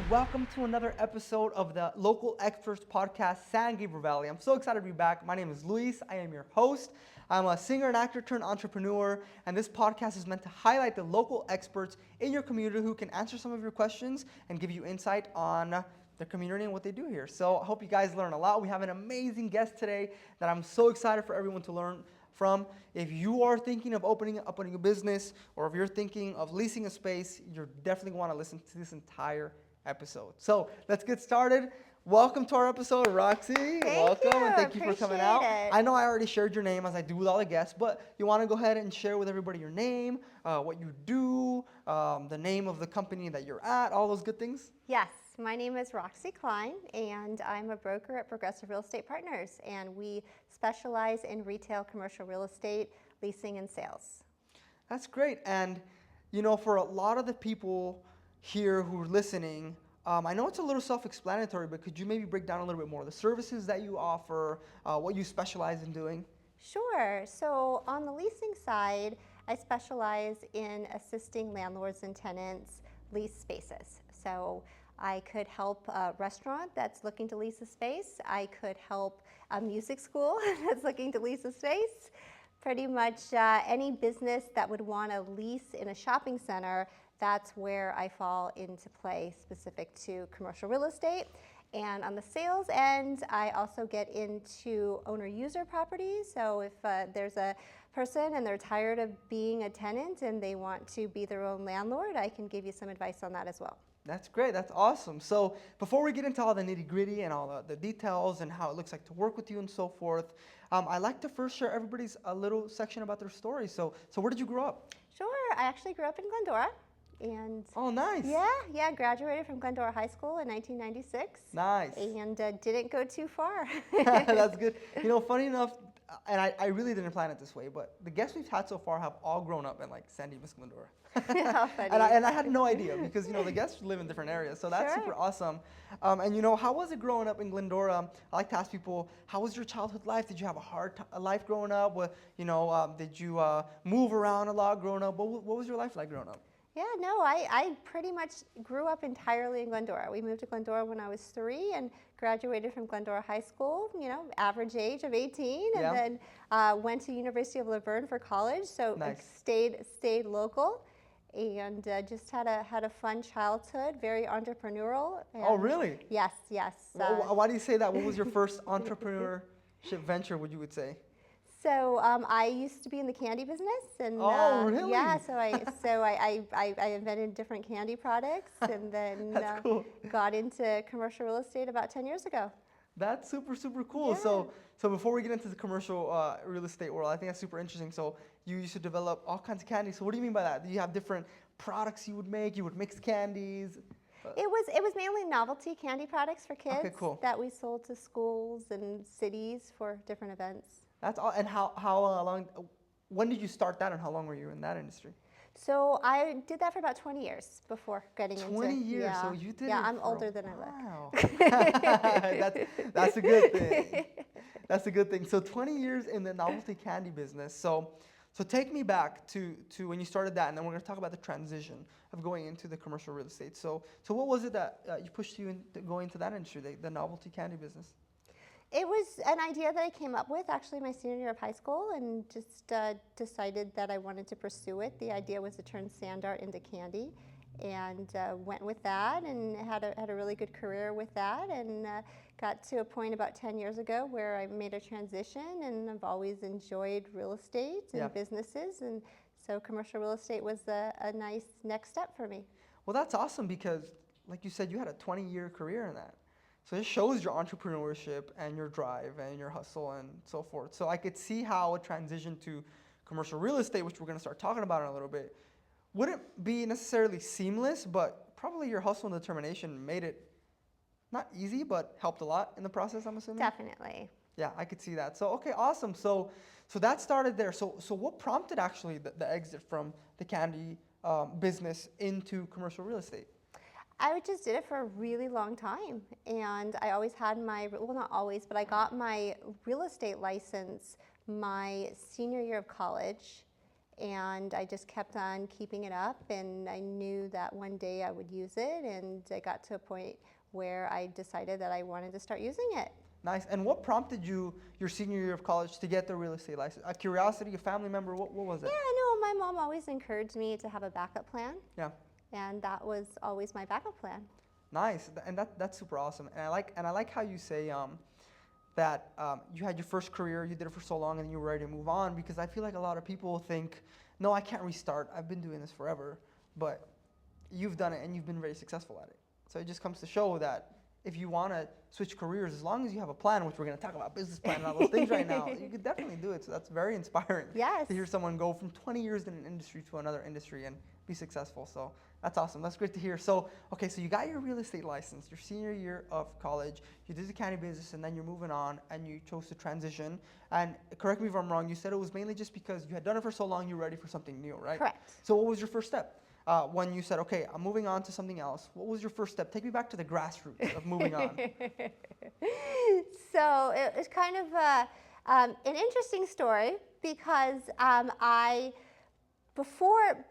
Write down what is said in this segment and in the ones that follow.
welcome to another episode of the Local Experts Podcast, San Gabriel Valley. I'm so excited to be back. My name is Luis. I am your host. I'm a singer and actor turned entrepreneur, and this podcast is meant to highlight the local experts in your community who can answer some of your questions and give you insight on the community and what they do here. So I hope you guys learn a lot. We have an amazing guest today that I'm so excited for everyone to learn from. If you are thinking of opening a business, or if you're thinking of leasing a space, you're definitely want to listen to this entire episode. So let's get started. Welcome to our episode, Roxy. Welcome, and thank you for coming out. I know I already shared your name as I do with all the guests, but you want to go ahead and share with everybody your name, what you do, the name of the company that you're at, all those good things? Yes, my name is Roxy Klein, and I'm a broker at Progressive Real Estate Partners, and we specialize in retail commercial real estate, leasing, and sales. That's great. And, you know, for a lot of the people here who are listening, I know it's a little self-explanatory, but could you maybe break down a little bit more the services that you offer, what you specialize in doing? Sure. So on the leasing side, I specialize in assisting landlords and tenants lease spaces. So I could help a restaurant that's looking to lease a space. I could help a music school that's looking to lease a space. Pretty much any business that would want to lease in a shopping center, that's where I fall into play specific to commercial real estate. And on the sales end, I also get into owner-user properties. So if there's a person and they're tired of being a tenant and they want to be their own landlord, I can give you some advice on that as well. That's great. That's awesome. So before we get into all the nitty-gritty and all the details and how it looks like to work with you and so forth, I like to first share everybody's a little section about their story. So where did you grow up? Sure. I actually grew up in Glendora. And oh, nice. Yeah, graduated from Glendora High School in 1996. Nice. And didn't go too far. That's good. You know, funny enough, and I really didn't plan it this way, but the guests we've had so far have all grown up in like San Dimas, Glendora. How funny. and I had no idea because, you know, the guests live in different areas. So that's Sure. super awesome. And, you know, how was it growing up in Glendora? I like to ask people, how was your childhood life? Did you have a hard life growing up? You know, did you move around a lot growing up? What was your life like growing up? Yeah, no, I pretty much grew up entirely in Glendora. We moved to Glendora when I was 3 and graduated from Glendora High School, you know, average age of 18, and then went to University of Laverne for college, so nice. stayed local, and just had a fun childhood, very entrepreneurial. And oh, really? Yes. Why do you say that? What was your first entrepreneurship venture, would you say? So I used to be in the candy business, and oh, really? Yeah. So I invented different candy products, and then cool. got into commercial real estate about 10 years ago. That's super cool. Yeah. So before we get into the commercial real estate world, I think that's super interesting. So you used to develop all kinds of candy. So what do you mean by that? Do you have different products you would make? You would mix candies? It was mainly novelty candy products for kids. Okay, cool. That we sold to schools and cities for different events. That's all. And how long? When did you start that, and how long were you in that industry? So I did that for about 20 years before getting 20 into. years. Yeah. So you did. Yeah, it I'm for older a than I while. look. That's a good thing. That's a good thing. So 20 years in the novelty candy business. So take me back to when you started that, and then we're going to talk about the transition of going into the commercial real estate. So what was it that you pushed you into going into that industry, the novelty candy business? It was an idea that I came up with actually my senior year of high school, and just decided that I wanted to pursue it. The idea was to turn sand art into candy, and went with that, and had a really good career with that, and got to a point about 10 years ago where I made a transition, and I've always enjoyed real estate and businesses, and so commercial real estate was a nice next step for me. Well, that's awesome because, like you said, you had a 20-year career in that. So it shows your entrepreneurship and your drive and your hustle and so forth. So I could see how a transition to commercial real estate, which we're going to start talking about in a little bit, wouldn't be necessarily seamless, but probably your hustle and determination made it not easy, but helped a lot in the process, I'm assuming? Definitely. Yeah, I could see that. So, okay, awesome. So that started there. So what prompted actually the exit from the candy business into commercial real estate? I just did it for a really long time, and I always had well, not always, but I got my real estate license my senior year of college, And I just kept on keeping it up, and I knew that one day I would use it, and I got to a point where I decided that I wanted to start using it. Nice. And what prompted you your senior year of college to get the real estate license? A curiosity, a family member? What was it? Yeah, no, my mom always encouraged me to have a backup plan. Yeah. And that was always my backup plan. Nice. And that's super awesome. And I like how you say that you had your first career, you did it for so long, and you were ready to move on, because I feel like a lot of people think, no, I can't restart. I've been doing this forever. But you've done it, and you've been very successful at it. So it just comes to show that if you want to switch careers, as long as you have a plan, which we're going to talk about business plan and all those things right now, you could definitely do it. So that's very inspiring. Yes. To hear someone go from 20 years in an industry to another industry and be successful. So that's awesome. That's great to hear. So, okay, so you got your real estate license, your senior year of college, you did the county business, and then you're moving on, and you chose to transition. And correct me if I'm wrong, you said it was mainly just because you had done it for so long, you're ready for something new, right? Correct. So what was your first step? When you said, okay, I'm moving on to something else, what was your first step? Take me back to the grassroots of moving on. So it was kind of an interesting story, because before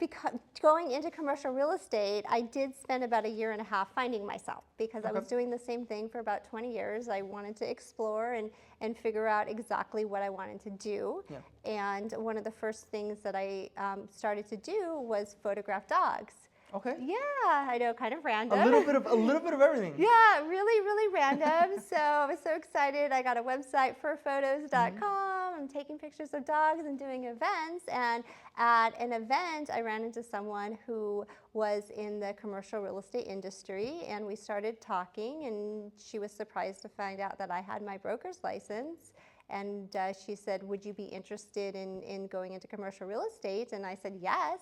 going into commercial real estate, I did spend about 1.5 years finding myself, because I was doing the same thing for about 20 years. I wanted to explore and figure out exactly what I wanted to do. Yeah. And one of the first things that I started to do was photograph dogs. Okay. Yeah, I know, kind of random. A little bit of everything. Yeah, really, really random. So I was so excited. I got a website, furphotos.com. I'm taking pictures of dogs and doing events. And at an event, I ran into someone who was in the commercial real estate industry, and we started talking, and she was surprised to find out that I had my broker's license. And she said, would you be interested in going into commercial real estate? And I said, yes.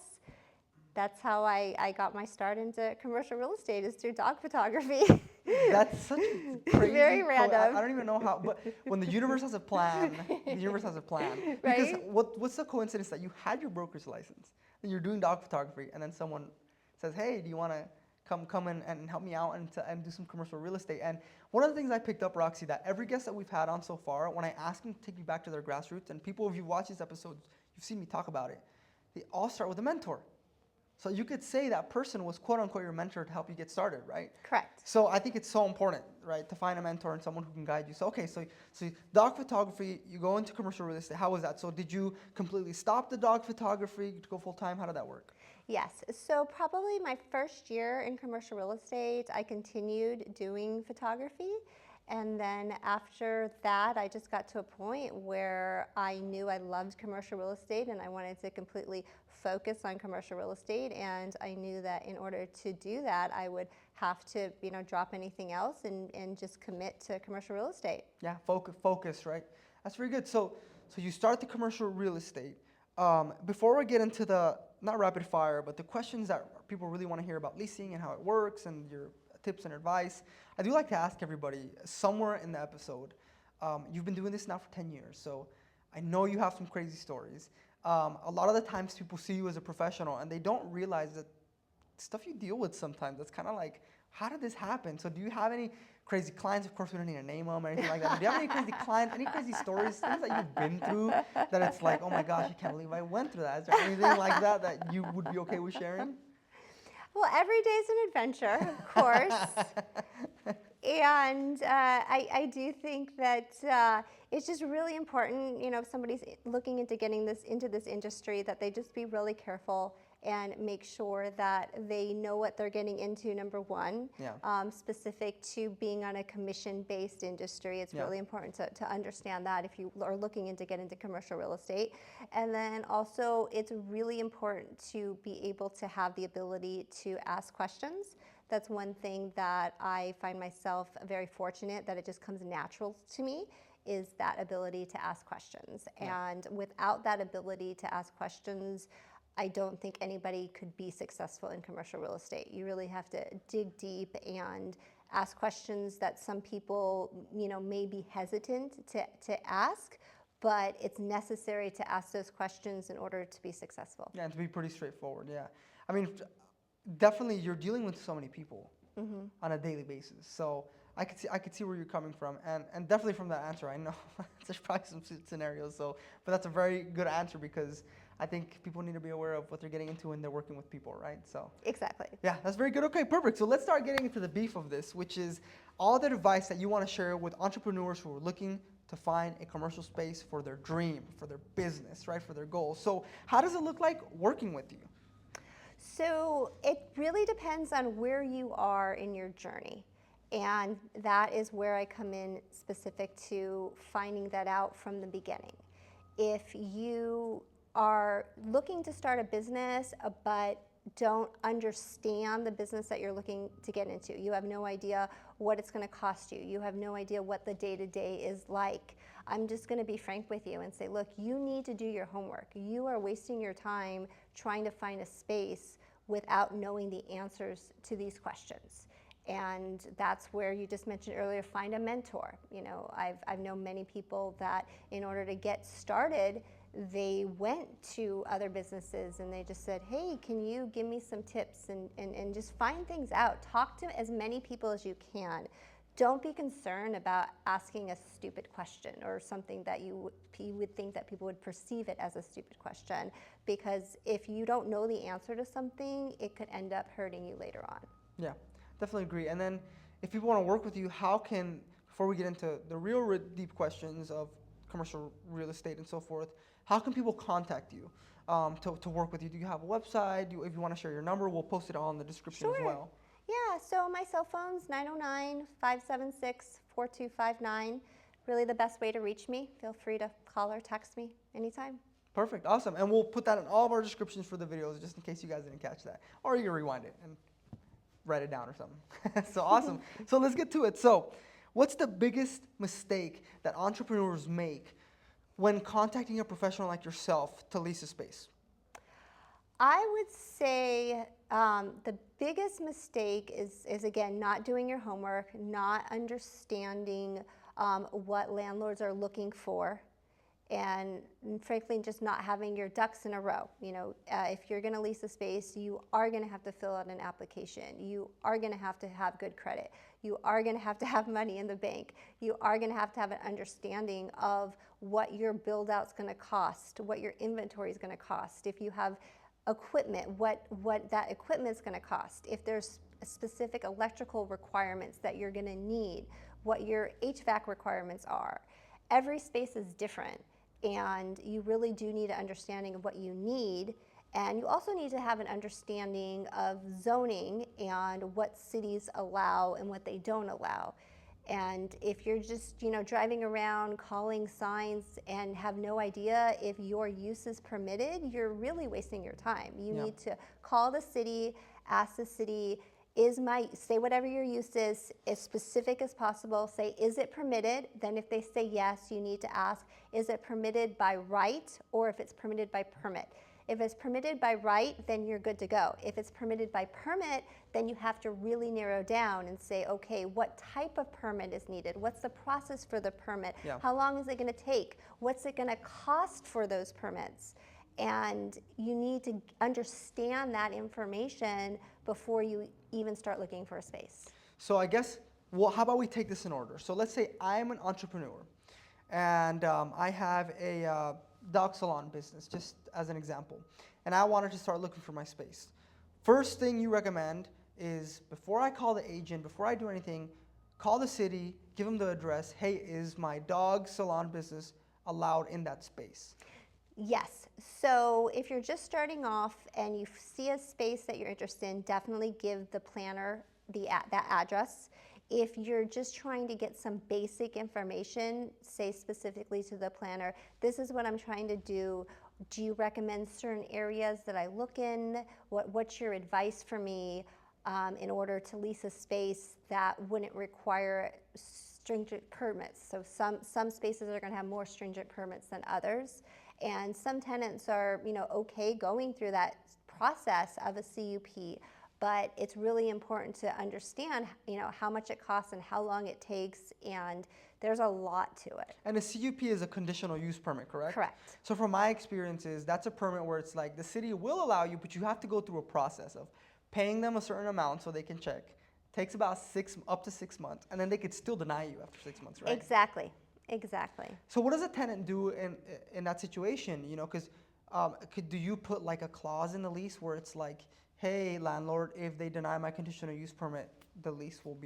That's how I got my start into commercial real estate, is through dog photography. That's such a crazy, very random. I don't even know how, but when the universe has a plan, the universe has a plan. Right? Because what's the coincidence that you had your broker's license and you're doing dog photography, and then someone says, hey, do you want to come in and help me out and do some commercial real estate? And one of the things I picked up, Roxy, that every guest that we've had on so far, when I ask them to take me back to their grassroots, and people, if you've watched these episodes, you've seen me talk about it, they all start with a mentor. So you could say that person was, quote unquote, your mentor to help you get started, right? Correct. So I think it's so important, right, to find a mentor and someone who can guide you. So, okay, so dog photography, you go into commercial real estate. How was that? So did you completely stop the dog photography to go full time? How did that work? Yes. So probably my first year in commercial real estate, I continued doing photography. And then after that, I just got to a point where I knew I loved commercial real estate, and I wanted to completely focus on commercial real estate. And I knew that in order to do that, I would have to, drop anything else and just commit to commercial real estate. Yeah, focus, right? That's very good. So you start the commercial real estate. Before we get into the, not rapid fire, but the questions that people really want to hear about leasing and how it works and your tips and advice, I do like to ask everybody somewhere in the episode, you've been doing this now for 10 years, so I know you have some crazy stories. A lot of the times people see you as a professional and they don't realize that stuff you deal with sometimes, that's kind of like, how did this happen? So do you have any crazy clients? Of course, we don't need to name them or anything like that. But do you have any crazy clients, any crazy stories, things that you've been through that it's like, oh my gosh, you can't believe I went through that? Is there anything like that you would be okay with sharing? Well, every day is an adventure, of course. And I do think that it's just really important, if somebody's looking into getting into this industry, that they just be really careful and make sure that they know what they're getting into, number one. Yeah. Specific to being on a commission-based industry, it's really important to understand that if you are looking to get into commercial real estate. And then also, it's really important to be able to have the ability to ask questions. That's one thing that I find myself very fortunate that it just comes natural to me, is that ability to ask questions. Yeah. And without that ability to ask questions, I don't think anybody could be successful in commercial real estate. You really have to dig deep and ask questions that some people, may be hesitant to ask, but it's necessary to ask those questions in order to be successful. Yeah, and to be pretty straightforward, yeah. I mean, definitely you're dealing with so many people on a daily basis. So I could see where you're coming from, and definitely from that answer, I know there's probably some scenarios. But that's a very good answer, because I think people need to be aware of what they're getting into when they're working with people, right? So Exactly. yeah, that's very good. Okay, perfect. So let's start getting into the beef of this, which is all the advice that you want to share with entrepreneurs who are looking to find a commercial space for their dream, for their business, right, for their goals. So how does it look like working with you? So it really depends on where you are in your journey. And that is where I come in specific to finding that out from the beginning. If you are looking to start a business but don't understand the business that you're looking to get into, you have no idea what it's going to cost you, you have no idea what the day-to-day is like, I'm just going to be frank with you and say, look, you need to do your homework. You are wasting your time trying to find a space without knowing the answers to these questions. And that's where you just mentioned earlier, find a mentor. You know, I've known many people that in order to get started, they went to other businesses and they just said, hey, can you give me some tips and just find things out. Talk to as many people as you can. Don't be concerned about asking a stupid question or something that you would think that people would perceive it as a stupid question, because if you don't know the answer to something, it could end up hurting you later on. Yeah, definitely agree. And then if people want to work with you, how can, before we get into the real deep questions of commercial real estate and so forth, how can people contact you to work with you? Do you have a website? If you want to share your number, we'll post it all in the description as well. Yeah, so my cell phone's 909-576-4259. Really the best way to reach me. Feel free to call or text me anytime. Perfect, awesome. And we'll put that in all of our descriptions for the videos just in case you guys didn't catch that. Or you can rewind it and write it down or something. So awesome. So let's get to it. So what's the biggest mistake that entrepreneurs make when contacting a professional like yourself to lease a space? I would say the biggest mistake is again, not doing your homework, not understanding what landlords are looking for, and frankly, just not having your ducks in a row. You know, if you're going to lease a space, you are going to have to fill out an application. You are going to have good credit. You are going to have money in the bank. You are going to have an understanding of what your build out's going to cost, what your inventory is going to cost. If you have equipment, what that equipment is going to cost. If there's specific electrical requirements that you're going to need, what your HVAC requirements are. Every space is different, and you really do need an understanding of what you need. And you also need to have an understanding of zoning and what cities allow and what they don't allow. And if you're just, driving around calling signs and have no idea if your use is permitted, you're really wasting your time. You need to call the city, ask the city, say whatever your use is, as specific as possible. Say, is it permitted? Then if they say yes, you need to ask, is it permitted by right or if it's permitted by permit? If it's permitted by right, then you're good to go. If it's permitted by permit, then you have to really narrow down and say, okay, what type of permit is needed? What's the process for the permit? How long is it going to take? What's it going to cost for those permits? And you need to understand that information before you even start looking for a space. So I guess, how about we take this in order? So let's say I'm an entrepreneur and I have a dog salon business, just as an example, and I wanted to start looking for my space. First thing you recommend is, before I call the agent, before I do anything, call the city, give them the address. Hey, is my dog salon business allowed in that space? Yes. So if you're just starting off and you see a space that you're interested in, definitely give the planner that address. If you're just trying to get some basic information, say specifically to the planner, this is what I'm trying to do. Do you recommend certain areas that I look in? What's your advice for me in order to lease a space that wouldn't require stringent permits? So some spaces are going to have more stringent permits than others. And some tenants are, okay going through that process of a CUP. But it's really important to understand, how much it costs and how long it takes, and there's a lot to it. And a CUP is a conditional use permit, correct? Correct. So from my experiences, that's a permit where it's like the city will allow you, but you have to go through a process of paying them a certain amount so they can check. Takes about up to 6 months, and then they could still deny you after 6 months, right? Exactly. So what does a tenant do in that situation? Because do you put like a clause in the lease where it's like, hey, landlord, if they deny my conditional use permit, the lease will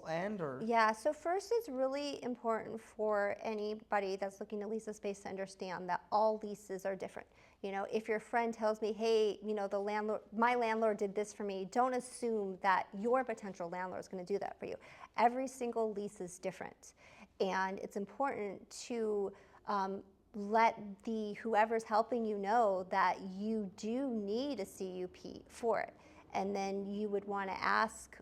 end, or? Yeah, so first it's really important for anybody that's looking to lease a space to understand that all leases are different. You know, if your friend tells me, hey, you know, my landlord did this for me, don't assume that your potential landlord is going to do that for you. Every single lease is different. And it's important to let whoever's helping you know that you do need a CUP for it. And then you would want to ask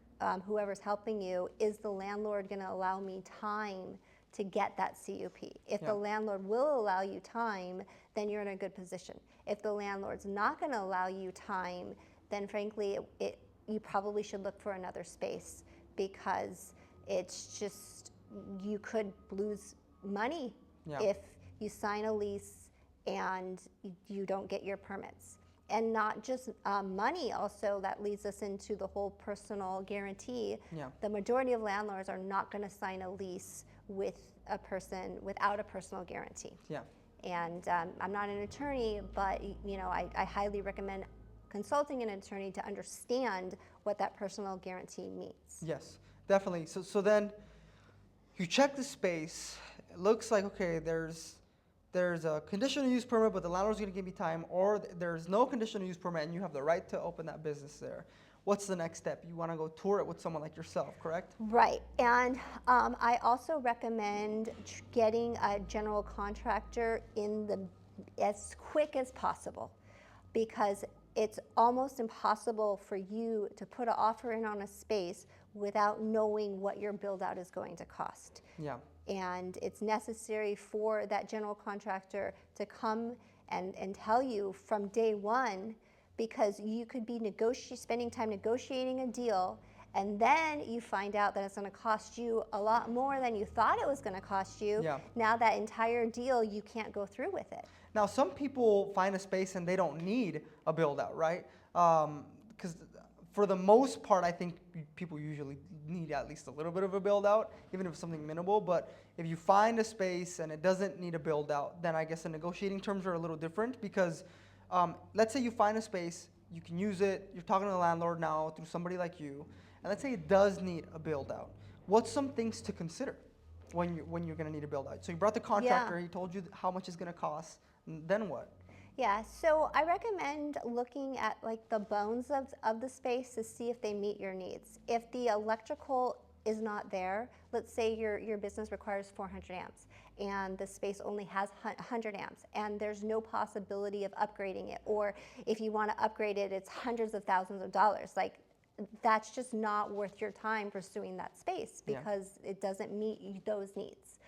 whoever's helping you, is the landlord going to allow me time to get that CUP? If the landlord will allow you time, then you're in a good position. If the landlord's not going to allow you time, then frankly, you probably should look for another space, because it's just, you could lose money if you sign a lease and you don't get your permits. And not just money, also that leads us into the whole personal guarantee. The majority of landlords are not going to sign a lease with a person without a personal guarantee. And I'm not an attorney, but you know, I highly recommend consulting an attorney to understand what that personal guarantee means. Yes, definitely. So then you check the space. It looks like, okay, there's a conditional use permit, but the landlord's going to give me time, or there's no conditional use permit and you have the right to open that business there. What's the next step? You want to go tour it with someone like yourself, correct? Right. And I also recommend getting a general contractor as quick as possible, because it's almost impossible for you to put an offer in on a space without knowing what your build out is going to cost. And it's necessary for that general contractor to come and tell you from day one, because you could be spending time negotiating a deal, and then you find out that it's going to cost you a lot more than you thought it was going to cost you. Now that entire deal, you can't go through with it. Now, some people find a space and they don't need a build out, right? Because for the most part, I think people usually need at least a little bit of a build out, even if it's something minimal. But if you find a space and it doesn't need a build out, then I guess the negotiating terms are a little different, because let's say you find a space, you can use it, you're talking to the landlord now through somebody like you, and let's say it does need a build out. What's some things to consider when you're going to need a build out? So you brought the contractor, he told you how much it's going to cost, and then what? Yeah, so I recommend looking at like the bones of the space to see if they meet your needs. If the electrical is not there, let's say your business requires 400 amps and the space only has 100 amps and there's no possibility of upgrading it, or if you want to upgrade it, it's hundreds of thousands of dollars. Like, that's just not worth your time pursuing that space, because it doesn't meet those needs.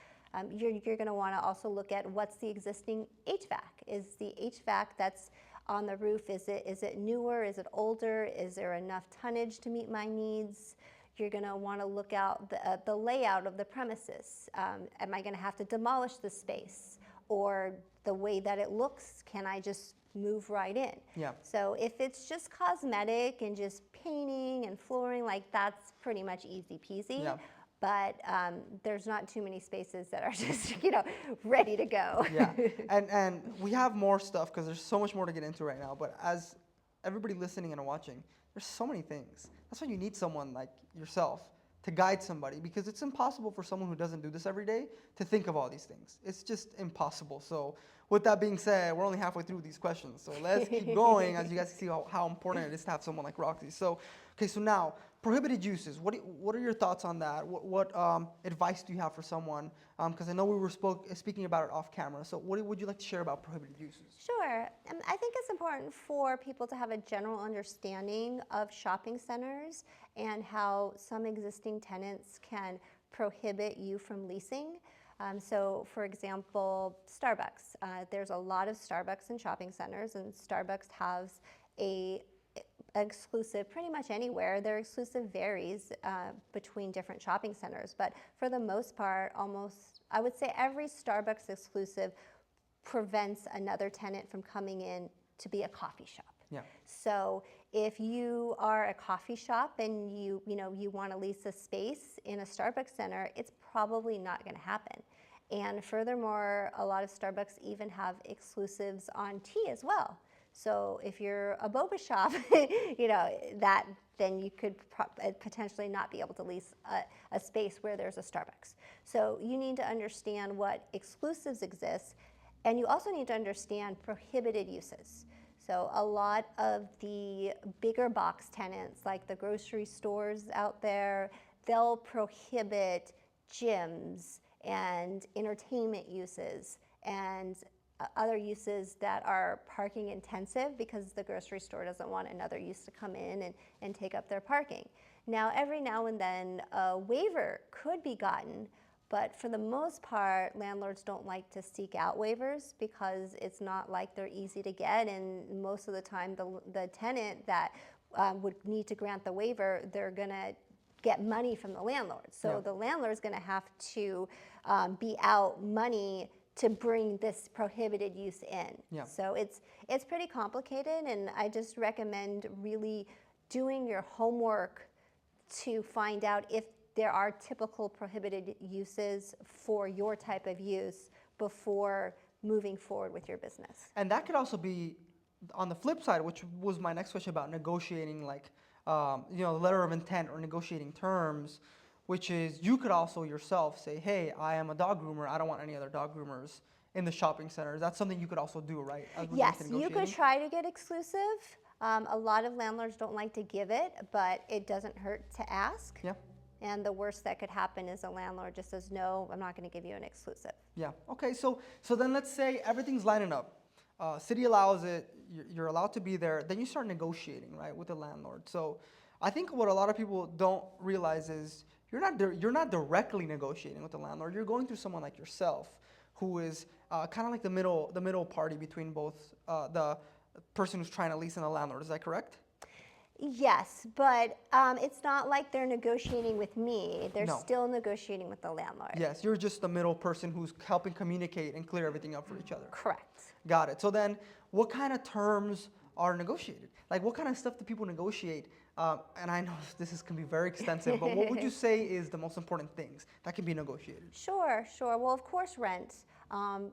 You're going to want to also look at what's the existing HVAC. Is the HVAC that's on the roof, is it newer, is it older, is there enough tonnage to meet my needs? You're going to want to look out the layout of the premises. Am I going to have to demolish the space? Or the way that it looks, can I just move right in? So if it's just cosmetic and just painting and flooring, like, that's pretty much easy peasy. But there's not too many spaces that are just, ready to go. And we have more stuff, because there's so much more to get into right now. But as everybody listening and watching, there's so many things. That's why you need someone like yourself to guide somebody, because it's impossible for someone who doesn't do this every day to think of all these things. It's just impossible. So with that being said, we're only halfway through these questions. So let's keep going, as you guys see how important it is to have someone like Roxy. So, okay, so now, prohibited uses. What are your thoughts on that? What advice do you have for someone? Because I know we were speaking about it off camera. So what would you like to share about prohibited uses? Sure. I think it's important for people to have a general understanding of shopping centers and how some existing tenants can prohibit you from leasing. So, for example, Starbucks. There's a lot of Starbucks in shopping centers, and Starbucks has exclusive pretty much anywhere. Their exclusive varies between different shopping centers, but for the most part, I would say every Starbucks exclusive prevents another tenant from coming in to be a coffee shop. So if you are a coffee shop and you want to lease a space in a Starbucks center, it's probably not going to happen. And furthermore, a lot of Starbucks even have exclusives on tea as well. So if you're a boba shop, then you could potentially not be able to lease a space where there's a Starbucks. So you need to understand what exclusives exist, and you also need to understand prohibited uses. So a lot of the bigger box tenants, like the grocery stores out there, they'll prohibit gyms and entertainment uses and other uses that are parking intensive, because the grocery store doesn't want another use to come in and take up their parking. Now, every now and then a waiver could be gotten, but for the most part, landlords don't like to seek out waivers because it's not like they're easy to get, and most of the time the tenant that would need to grant the waiver, they're gonna get money from the landlord. So the landlord's gonna have to be out money to bring this prohibited use in. Yeah. So it's pretty complicated, and I just recommend really doing your homework to find out if there are typical prohibited uses for your type of use before moving forward with your business. And that could also be on the flip side, which was my next question about negotiating, like the letter of intent or negotiating terms, which is you could also yourself say, hey, I am a dog groomer. I don't want any other dog groomers in the shopping center. That's something you could also do, right? Yes, you could try to get exclusive. A lot of landlords don't like to give it, but it doesn't hurt to ask. Yeah. And the worst that could happen is a landlord just says, no, I'm not going to give you an exclusive. Yeah. Okay. So then let's say everything's lining up. City allows it. You're allowed to be there. Then you start negotiating, right, with the landlord. So I think what a lot of people don't realize is you're not directly negotiating with the landlord. You're going through someone like yourself, who is kind of like the middle party between both the person who's trying to lease and the landlord. Is that correct? Yes, but it's not like they're negotiating with me. They're still negotiating with the landlord. Yes, you're just the middle person who's helping communicate and clear everything up for each other. Correct. Got it. So then what kind of terms are negotiated? Like what kind of stuff do people negotiate? And I know this can be very extensive, but what would you say is the most important things that can be negotiated? Sure. Well, of course, rent.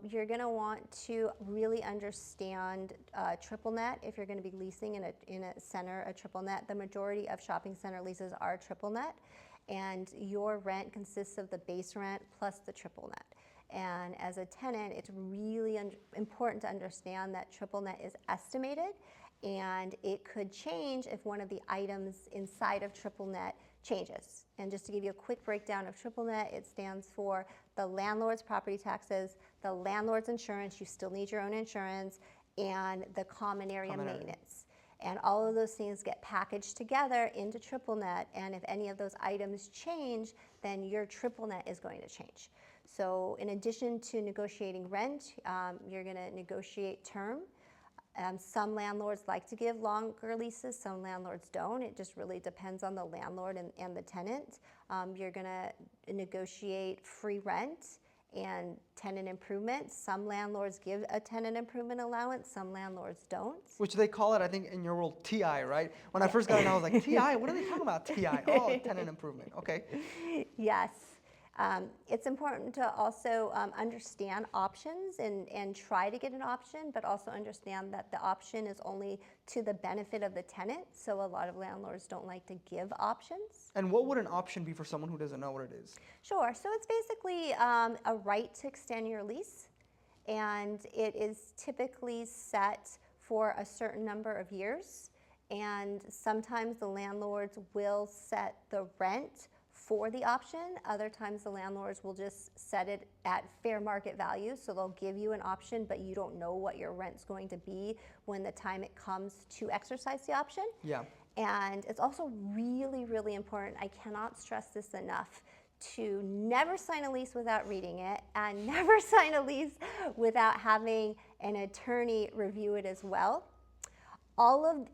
You're going to want to really understand triple net if you're going to be leasing in a center, a triple net. The majority of shopping center leases are triple net, and your rent consists of the base rent plus the triple net. And as a tenant, it's really important to understand that triple net is estimated, and it could change if one of the items inside of triple net changes. And just to give you a quick breakdown of triple net, it stands for the landlord's property taxes, the landlord's insurance, you still need your own insurance, and the common area maintenance. And all of those things get packaged together into triple net, and if any of those items change, then your triple net is going to change. So in addition to negotiating rent, you're going to negotiate term. Some landlords like to give longer leases, some landlords don't. It just really depends on the landlord and the tenant. You're going to negotiate free rent and tenant improvements. Some landlords give a tenant improvement allowance, some landlords don't. Which they call it, I think, in your world, TI, right? When I first got in, I was like, TI? What are they talking about, TI? Oh, tenant improvement, okay. Yes. It's important to also understand options and try to get an option, but also understand that the option is only to the benefit of the tenant. So a lot of landlords don't like to give options. And what would an option be for someone who doesn't know what it is? Sure. So it's basically a right to extend your lease, and it is typically set for a certain number of years. And sometimes the landlords will set the rent for the option. Other times the landlords will just set it at fair market value, so they'll give you an option, but you don't know what your rent's going to be when the time it comes to exercise the option. Yeah. And it's also really, really important, I cannot stress this enough, to never sign a lease without reading it, and never sign a lease without having an attorney review it as well.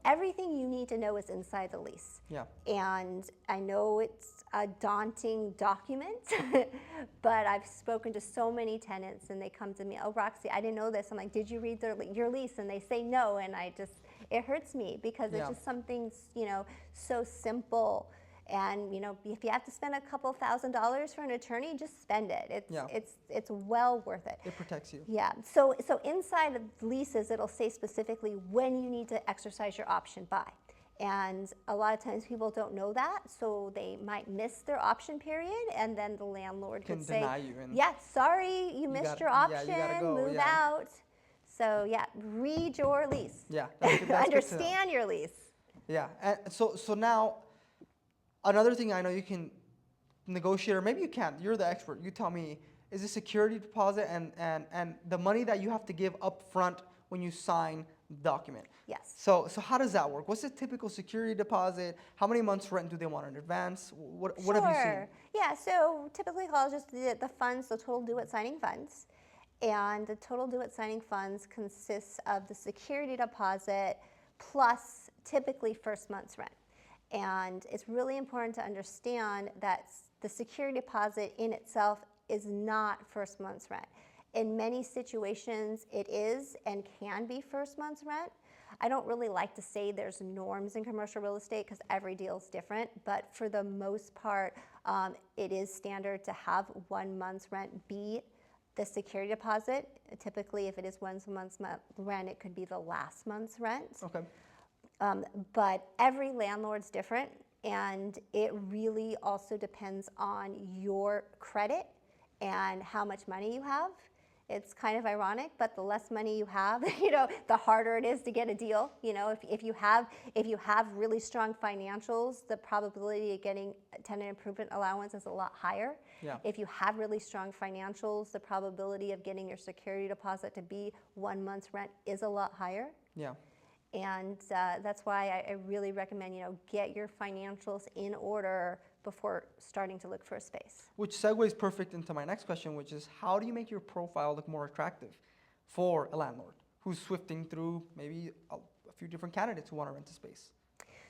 Everything you need to know is inside the lease. Yeah. And I know it's a daunting document, but I've spoken to so many tenants and they come to me, oh, Roxy, I didn't know this. I'm like, did you read your lease? And they say no, and it hurts me because it's just something, so simple. And if you have to spend a couple $1,000s for an attorney, just spend it. It's well worth it. It protects you. Yeah. So inside of leases, it'll say specifically when you need to exercise your option buy. And a lot of times people don't know that, so they might miss their option period, and then the landlord Can could say, deny you. And "Yeah, sorry, you missed your option. you gotta go, move out." So read your lease. Yeah, that's good to know. Understand your lease. Yeah, and so now, another thing I know you can negotiate, or maybe you can't. You're the expert. You tell me. Is a security deposit and the money that you have to give up front when you sign the document? Yes. So how does that work? What's the typical security deposit? How many months rent do they want in advance? What have you seen? Yeah, so typically I'll just do the funds, the total due at signing funds. And the total due at signing funds consists of the security deposit plus typically first month's rent. And it's really important to understand that the security deposit in itself is not first month's rent. In many situations, it is and can be first month's rent. I don't really like to say there's norms in commercial real estate because every deal is different, but for the most part, it is standard to have 1 month's rent be the security deposit. Typically, if it is 1 month's rent, it could be the last month's rent. Okay. But every landlord's different, and it really also depends on your credit and how much money you have. It's kind of ironic, but the less money you have, the harder it is to get a deal. If you have really strong financials, the probability of getting a tenant improvement allowance is a lot higher. Yeah. If you have really strong financials, the probability of getting your security deposit to be 1 month's rent is a lot higher. Yeah. And that's why I really recommend, get your financials in order before starting to look for a space. Which segues perfect into my next question, which is how do you make your profile look more attractive for a landlord who's sifting through maybe a few different candidates who want to rent a space?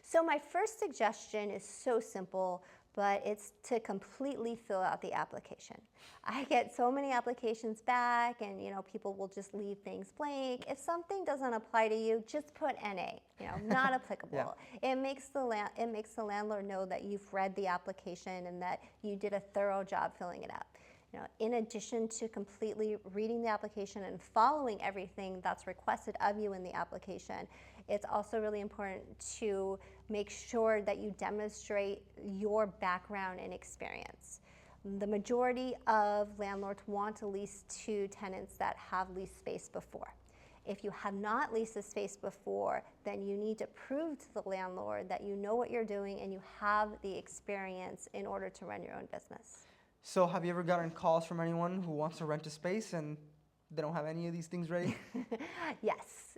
So my first suggestion is so simple, but it's to completely fill out the application. I get so many applications back, and people will just leave things blank. If something doesn't apply to you, just put NA, not applicable. Yeah. It makes the landlord know that you've read the application and that you did a thorough job filling it out. In addition to completely reading the application and following everything that's requested of you in the application, it's also really important to make sure that you demonstrate your background and experience. The majority of landlords want to lease to tenants that have leased space before. If you have not leased a space before, then you need to prove to the landlord that you know what you're doing and you have the experience in order to run your own business. So have you ever gotten calls from anyone who wants to rent a space and they don't have any of these things ready? Yes.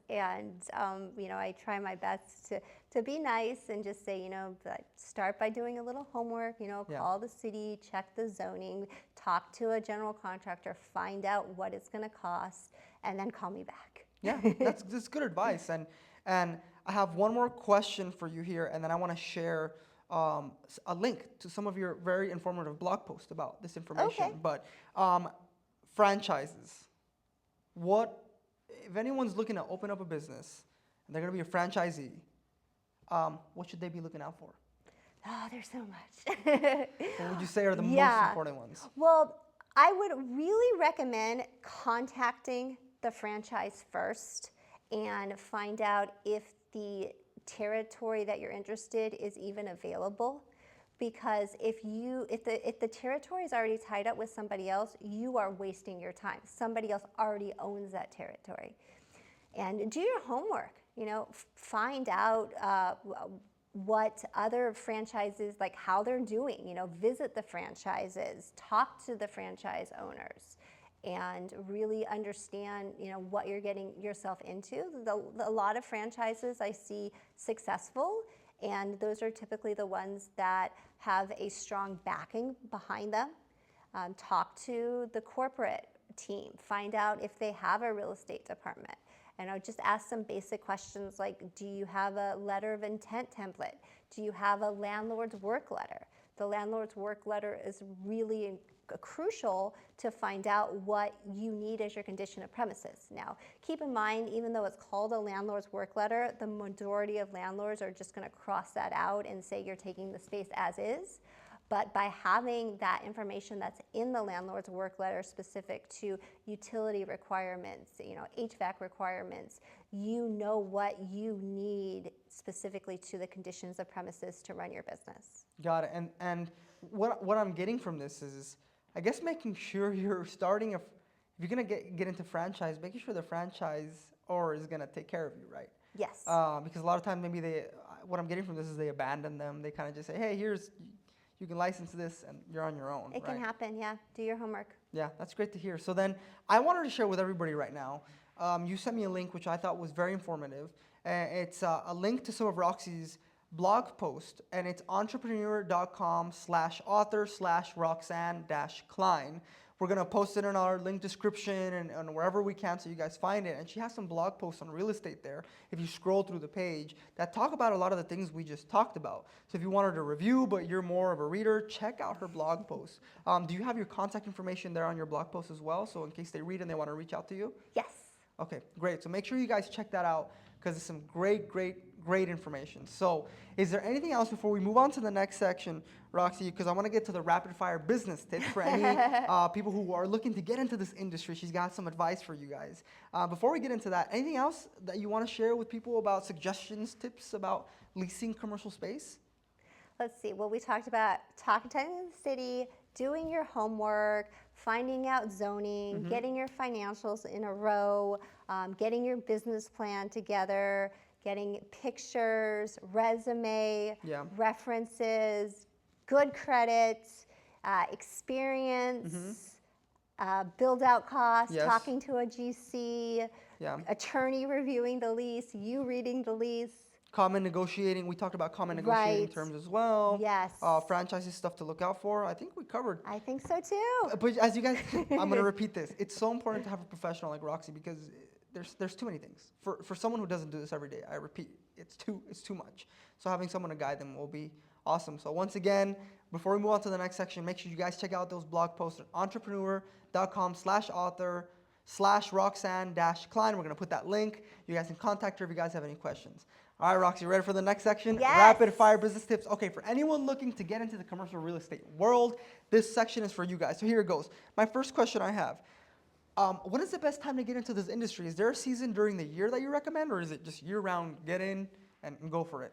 And, I try my best to be nice and just say, start by doing a little homework, call the city, check the zoning, talk to a general contractor, find out what it's going to cost, and then call me back. Yeah, that's good advice. And I have one more question for you here, and then I want to share a link to some of your very informative blog posts about this information. Okay. But franchises. If anyone's looking to open up a business and they're going to be a franchisee, what should they be looking out for? Oh, there's so much. What would you say are the most important ones? Well, I would really recommend contacting the franchise first and find out if the territory that you're interested is even available. Because if the territory is already tied up with somebody else, you are wasting your time. Somebody else already owns that territory. And do your homework. Find out what other franchises, like how they're doing. Visit the franchises, talk to the franchise owners, and really understand what you're getting yourself into. A lot of franchises I see successful, and those are typically the ones that have a strong backing behind them. Talk to the corporate team. Find out if they have a real estate department. And I would just ask some basic questions like, do you have a letter of intent template? Do you have a landlord's work letter? The landlord's work letter is really crucial to find out what you need as your condition of premises. Now, keep in mind, even though it's called a landlord's work letter, the majority of landlords are just going to cross that out and say you're taking the space as is. But by having that information that's in the landlord's work letter specific to utility requirements, HVAC requirements, you know what you need specifically to the conditions of premises to run your business. Got it. And what I'm getting from this is, I guess, making sure you're starting, if you're going to get into franchise, making sure the franchisor is going to take care of you, right? Yes. Because a lot of times maybe what I'm getting from this is they abandon them. They kind of just say, hey, you can license this and you're on your own. It can happen, yeah. Do your homework. Yeah, that's great to hear. So then I wanted to share with everybody right now. You sent me a link which I thought was very informative. It's a link to some of Roxy's blog posts, and it's entrepreneur.com/author/Roxanne-Klein. We're going to post it in our link description and wherever we can so you guys find it. And she has some blog posts on real estate there, if you scroll through the page, that talk about a lot of the things we just talked about. So if you wanted to review, but you're more of a reader, check out her blog posts. Do you have your contact information there on your blog post as well? So in case they read and they want to reach out to you? Yes. Okay, great. So make sure you guys check that out because it's some great information. So is there anything else before we move on to the next section, Roxy? Because I want to get to the rapid fire business tips for any people who are looking to get into this industry. She's got some advice for you guys. Before we get into that, anything else that you want to share with people about suggestions, tips about leasing commercial space? Let's see. Well, we talked about talking to the city, doing your homework, finding out zoning, getting your financials in a row, getting your business plan together, getting pictures, resume, references, good credits, experience, build out costs, talking to a GC, attorney reviewing the lease, you reading the lease. Common negotiating. We talked about common negotiating terms as well. Yes. Franchises stuff to look out for. I think we covered. I think so too. But as you guys, I'm going to repeat this. It's so important to have a professional like Roxy because there's too many things. For someone who doesn't do this every day, I repeat, it's too much. So having someone to guide them will be awesome. So once again, before we move on to the next section, make sure you guys check out those blog posts at entrepreneur.com/author/Roxanne-Klein. We're going to put that link. You guys can contact her if you guys have any questions. All right, Roxy, ready for the next section? Yes. Rapid fire business tips. Okay, for anyone looking to get into the commercial real estate world, this section is for you guys. So here it goes. My first question I have, when is the best time to get into this industry? Is there a season during the year that you recommend, or is it just year-round, get in and go for it?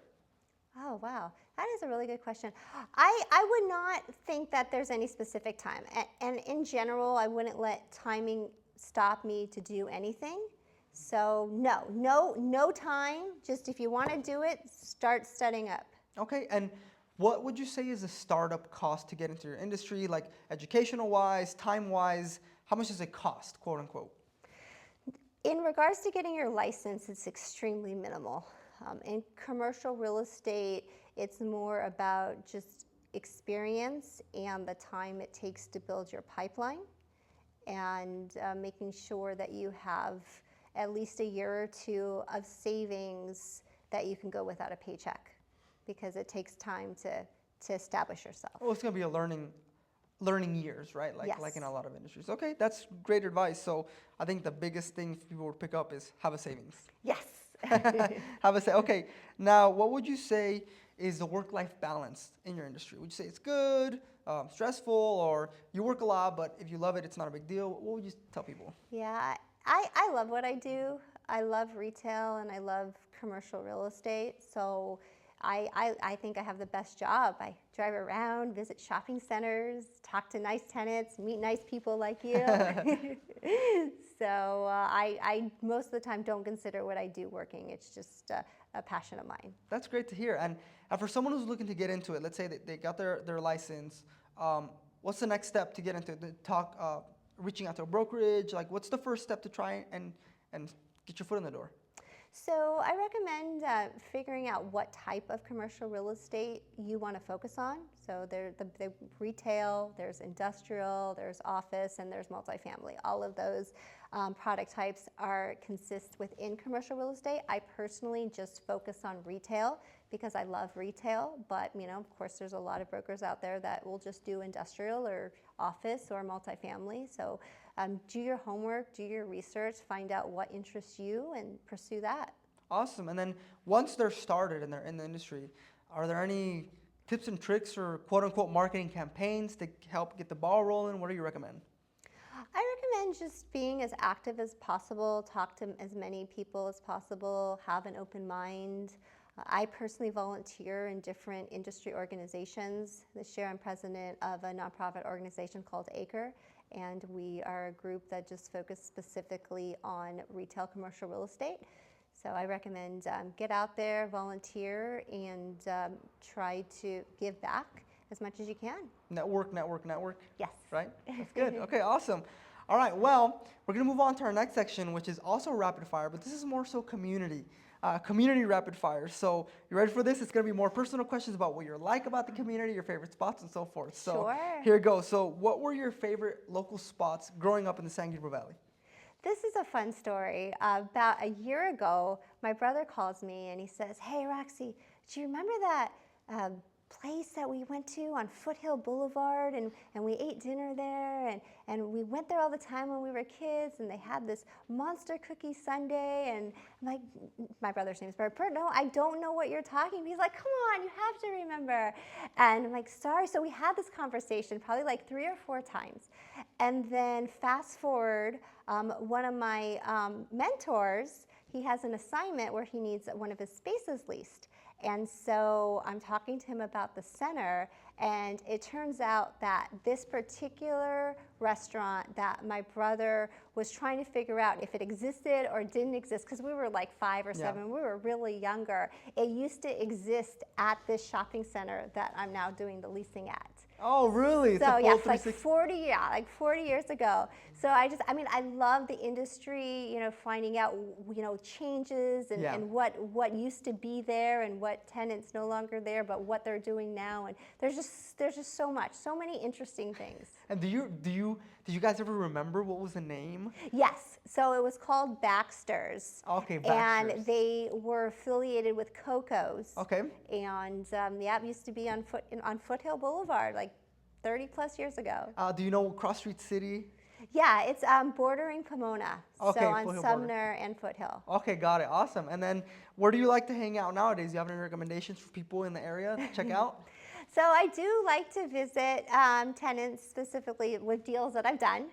Oh, wow. That is a really good question. I would not think that there's any specific time. And in general, I wouldn't let timing stop me to do anything. So no time. Just if you want to do it, start studying up. Okay, and what would you say is the startup cost to get into your industry, like educational-wise, time-wise? How much does it cost, quote unquote? In regards to getting your license, it's extremely minimal. In commercial real estate, it's more about just experience and the time it takes to build your pipeline and making sure that you have at least a year or two of savings that you can go without a paycheck because it takes time to establish yourself. Well, it's going to be a learning years, right? Like in a lot of industries. Okay, that's great advice. So I think the biggest thing people would pick up is have a savings. Yes. Okay, now what would you say is the work-life balance in your industry? Would you say it's good, stressful, or you work a lot, but if you love it, it's not a big deal? What would you tell people? Yeah, I love what I do. I love retail and I love commercial real estate. So I think I have the best job. I drive around, visit shopping centers, talk to nice tenants, meet nice people like you. So I most of the time don't consider what I do working. It's just a passion of mine. That's great to hear. And for someone who's looking to get into it, let's say they got their license, what's the next step to get into it? Reaching out to a brokerage? Like, what's the first step to try and get your foot in the door? So I recommend figuring out what type of commercial real estate you want to focus on. So there's the retail, there's industrial, there's office, and there's multifamily. All of those product types consist within commercial real estate. I personally just focus on retail because I love retail, but of course there's a lot of brokers out there that will just do industrial or office or multifamily. So do your homework, do your research, find out what interests you and pursue that. Awesome. And then once they're started and they're in the industry, are there any tips and tricks or quote unquote marketing campaigns to help get the ball rolling? What do you recommend? I recommend just being as active as possible, talk to as many people as possible, have an open mind. I personally volunteer in different industry organizations. This year I'm president of a nonprofit organization called ACRE, and we are a group that just focuses specifically on retail commercial real estate. So I recommend get out there, volunteer, and try to give back as much as you can. Network. Yes. Right? That's good. Okay, awesome. All right, well, we're going to move on to our next section, which is also rapid fire, but this is more so community rapid fire. So you ready for this? It's going to be more personal questions about what you like about the community, your favorite spots, and so forth. So Sure. Here it goes. So what were your favorite local spots growing up in the San Gabriel Valley? This is a fun story. About a year ago, my brother calls me and he says, "Hey, Roxy, do you remember that place that we went to on Foothill Boulevard and we ate dinner there and we went there all the time when we were kids and they had this monster cookie sundae?" And I'm like, my brother's name is Bert. "No, I don't know what you're talking about." He's like, "Come on, you have to remember." And I'm like, "Sorry." So we had this conversation probably like 3 or 4 times. And then fast forward, one of my mentors, he has an assignment where he needs one of his spaces leased. And so I'm talking to him about the center, and it turns out that this particular restaurant that my brother was trying to figure out if it existed or didn't exist, because we were like 5 or 7, we were really younger. It used to exist at this shopping center that I'm now doing the leasing at. Oh, really? So yes, like 40 years ago. So I love the industry, finding out, changes and what used to be there and what tenants no longer there, but what they're doing now. And there's just so many interesting things. And did you guys ever remember what was the name? Yes. So it was called Baxter's. Okay, Baxter's. And they were affiliated with Coco's. Okay. And it used to be on Foothill Boulevard, like 30 plus years ago. Do you know Cross Street City? Yeah, it's bordering Pomona, okay, so on Foothill Sumner and Foothill. Okay, got it. Awesome. And then where do you like to hang out nowadays? Do you have any recommendations for people in the area to check out? So I do like to visit tenants specifically with deals that I've done.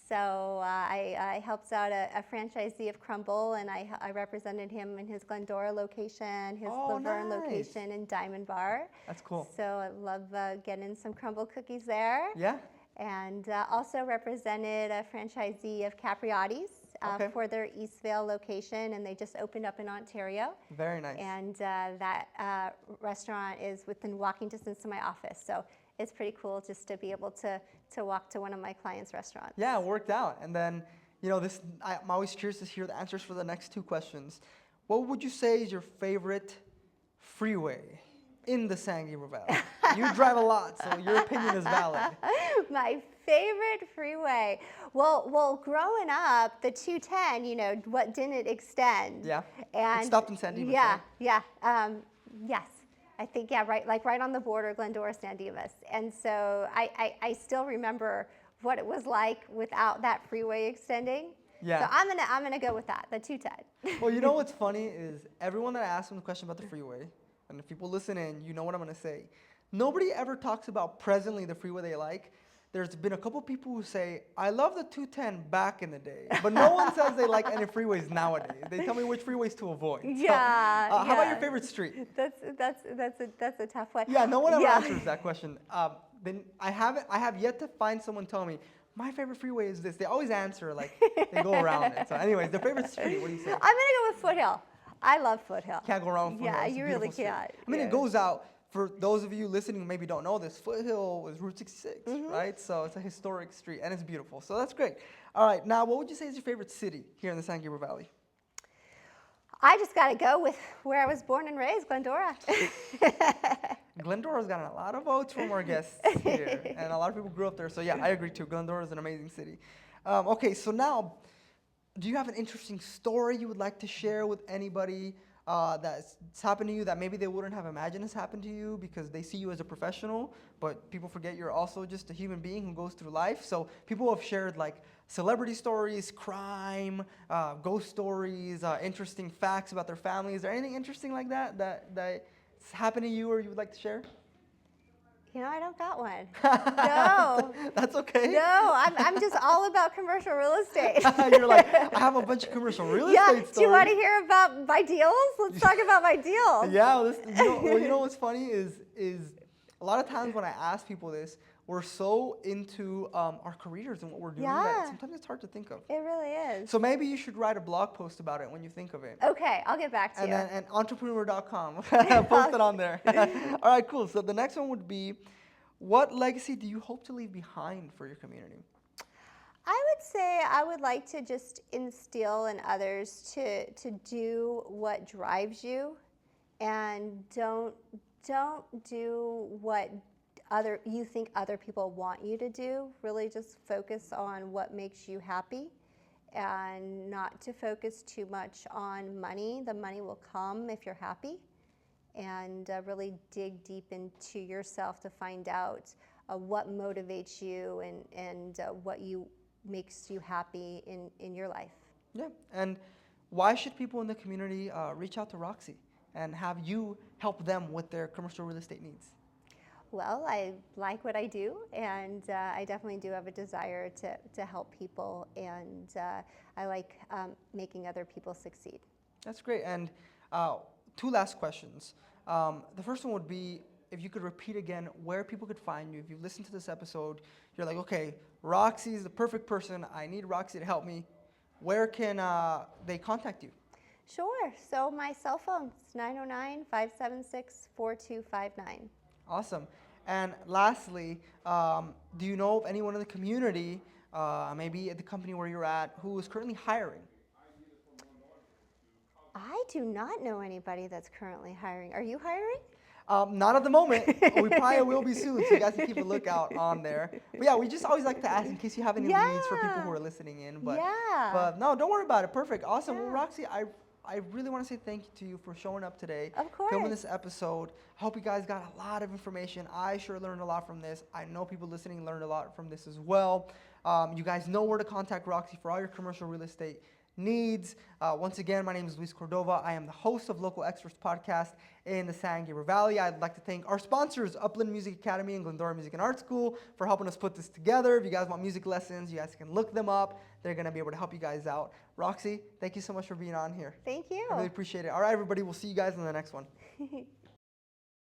So I helped out a franchisee of Crumble, and I represented him in his Glendora location, his Laverne location, and Diamond Bar. That's cool. So I love getting some Crumble cookies there. Yeah. And also represented a franchisee of Capriotti's for their Eastvale location, and they just opened up in Ontario. Very nice. And that restaurant is within walking distance to my office. So it's pretty cool just to be able to walk to one of my clients' restaurants. Yeah, it worked out. And then, I'm always curious to hear the answers for the next 2 questions. What would you say is your favorite freeway in the San Gabriel Valley? You drive a lot, so your opinion is valid. My favorite freeway. Well, growing up, the 210, what didn't extend? Yeah. And it stopped in San Dimas. Yes. I think, right on the border, Glendora, San Dimas. And so I still remember what it was like without that freeway extending. Yeah. So I'm gonna go with that, the 210. Well, you know what's funny is everyone that asks them the question about the freeway, and if people listen in, you know what I'm gonna say. Nobody ever talks about presently the freeway they like. There's been a couple people who say, "I love the 210 back in the day," but no one says they like any freeways nowadays. They tell me which freeways to avoid. Yeah. How about your favorite street? That's a tough one. Yeah, no one ever answers that question. Then I have yet to find someone tell me my favorite freeway is this. They always answer like they go around it. So, anyways, their favorite street. What do you say? I'm gonna go with Foothill. I love Foothill. Can't go wrong with Foothill. Yeah, It's a you really beautiful street. can't. I mean, it goes out. For those of you listening who maybe don't know this, Foothill was Route 66, right? So it's a historic street, and it's beautiful. So that's great. All right, now what would you say is your favorite city here in the San Gabriel Valley? I just got to go with where I was born and raised, Glendora. Glendora's gotten a lot of votes from our guests here, and a lot of people grew up there. So yeah, I agree too. Glendora is an amazing city. Okay, so now do you have an interesting story you would like to share with anybody that's happened to you that maybe they wouldn't have imagined has happened to you because they see you as a professional, but people forget you're also just a human being who goes through life? So people have shared like celebrity stories, crime, ghost stories, interesting facts about their families. Is there anything interesting like that's happened to you or you would like to share? I don't got one. No. That's okay. No, I'm just all about commercial real estate. You're like, I have a bunch of commercial real estate stories. Do you want to hear about my deals? Let's talk about my deals. Yeah, you know what's funny is a lot of times when I ask people this, we're so into our careers and what we're doing that sometimes it's hard to think of. It really is. So maybe you should write a blog post about it when you think of it. Okay, I'll get back to you. And entrepreneur.com, post it on there. All right, cool. So the next one would be, what legacy do you hope to leave behind for your community? I would say I would like to just instill in others to do what drives you, and don't do what you think other people want you to do. Really just focus on what makes you happy, and not to focus too much on money. The money will come if you're happy, and really dig deep into yourself to find out what motivates you and what makes you happy in your life. Yeah, and why should people in the community reach out to Roxy and have you help them with their commercial real estate needs? Well, I like what I do, and I definitely do have a desire to help people, and I like making other people succeed. That's great. And two last questions. The first one would be, if you could repeat again where people could find you. If you listen to this episode, you're like, okay, Roxy is the perfect person. I need Roxy to help me. Where can they contact you? Sure. So my cell phone is 909-576-4259. Awesome. And lastly, do you know of anyone in the community, maybe at the company where you're at, who is currently hiring? I do not know anybody that's currently hiring. Are you hiring? Not at the moment. We probably will be soon, so you guys can keep a lookout on there. But yeah, we just always like to ask in case you have any leads for people who are listening in. But no, don't worry about it. Perfect. Awesome. Well, Roxy, I really want to say thank you to you for showing up today. Of course. Filming this episode. I hope you guys got a lot of information. I sure learned a lot from this. I know people listening learned a lot from this as well. You guys know where to contact Roxy for all your commercial real estate needs. Once again, my name is Luis Cordova. I am the host of Local Experts Podcast in the San Gabriel Valley. I'd like to thank our sponsors, Upland Music Academy and Glendora Music and Art School, for helping us put this together. If you guys want music lessons, you guys can look them up. They're going to be able to help you guys out. Roxy, thank you so much for being on here. Thank you. I really appreciate it. All right, everybody, we'll see you guys in the next one.